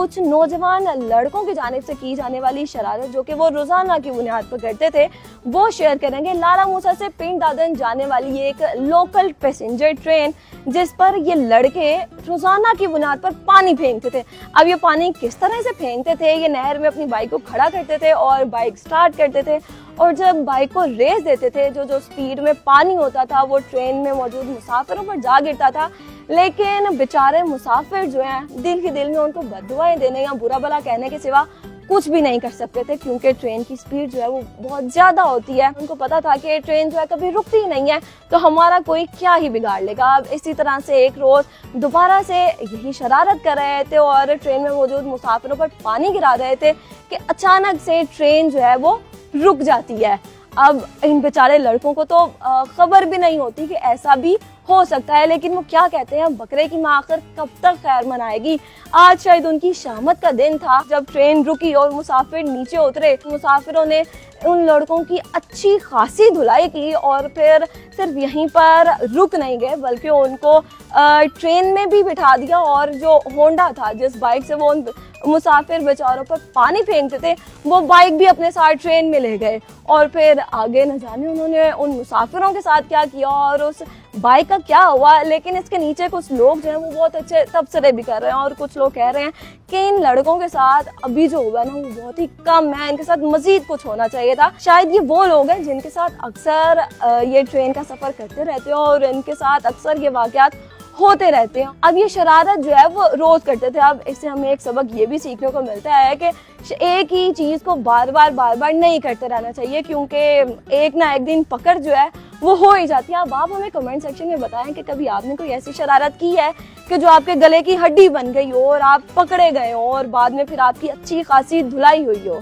कुछ नौजवान लड़कों की जानिब से की जाने वाली शरारत जो कि वो रोजाना की बुनियाद पर करते थे वो शेयर करेंगे। लाला मूसा से पिंड दादन जाने वाली ये एक लोकल पैसेंजर ट्रेन जिस पर ये लड़के रोजाना की बुनियाद पर पानी फेंकते थे। अब ये पानी किस तरह से फेंकते थे, ये नहर में अपनी बाइक को खड़ा करते थे और बाइक स्टार्ट करते थे और जब बाइक को रेस देते थे जो स्पीड में पानी होता था वो ट्रेन में मौजूद मुसाफिरों पर जा गिरता था। लेकिन बेचारे मुसाफिर जो हैं दिल ही दिल में उनको बददुआएं देने या बुरा भला कहने के सिवा कुछ भी नहीं कर सकते थे, क्योंकि ट्रेन की स्पीड जो है वो बहुत ज़्यादा होती है। उनको पता था कि ट्रेन जो है कभी रुकती ही नहीं है, तो हमारा कोई क्या ही बिगाड़ लेगा। अब इसी तरह से एक रोज़ दोबारा से यही शरारत कर रहे थे और ट्रेन में मौजूद मुसाफिरों पर पानी गिरा रहे थे कि अचानक से ट्रेन जो है वो रुक जाती है। अब इन बेचारे लड़कों को तो खबर भी नहीं होती कि ऐसा भी हो सकता है, लेकिन वो क्या कहते हैं, बकरे की माँ आखिर कब तक खैर मनाएगी। आज शायद उनकी शामत का दिन था जब ट्रेन रुकी और मुसाफिर नीचे उतरे। मुसाफिरों ने उन लड़कों की अच्छी खासी धुलाई की और फिर सिर्फ यहीं पर रुक नहीं गए बल्कि उनको ट्रेन में भी बिठा दिया और जो होंडा था जिस बाइक से वो मुसाफिर बेचारों पर पानी फेंकते थे वो बाइक भी अपने साथ ट्रेन में ले गए। और फिर आगे न जाने उन्होंने उन मुसाफिरों के साथ क्या किया और उस बाइक का क्या हुआ। लेकिन इसके नीचे कुछ लोग जो हैं वो बहुत अच्छे तबसरे भी कर रहे हैं और कुछ लोग कह रहे हैं कि इन लड़कों के साथ अभी जो हुआ ना वो बहुत ही कम है, इनके साथ मजीद कुछ होना चाहिए था। शायद ये वो लोग हैं जिनके साथ अक्सर ये ट्रेन का सफर करते रहते हैं और इनके साथ अक्सर ये वाकयात होते रहते हैं। अब ये शरारत जो है वो रोज करते थे। अब इससे हमें एक सबक ये भी सीखने को मिलता है कि एक ही चीज को बार बार नहीं करते रहना चाहिए, क्योंकि एक ना एक दिन पकड़ जो है वो हो ही जाती है। अब आप हमें कमेंट सेक्शन में बताएं कि कभी आपने कोई ऐसी शरारत की है कि जो आपके गले की हड्डी बन गई हो और आप पकड़े गए हो और बाद में फिर आपकी अच्छी खासी धुलाई हुई हो।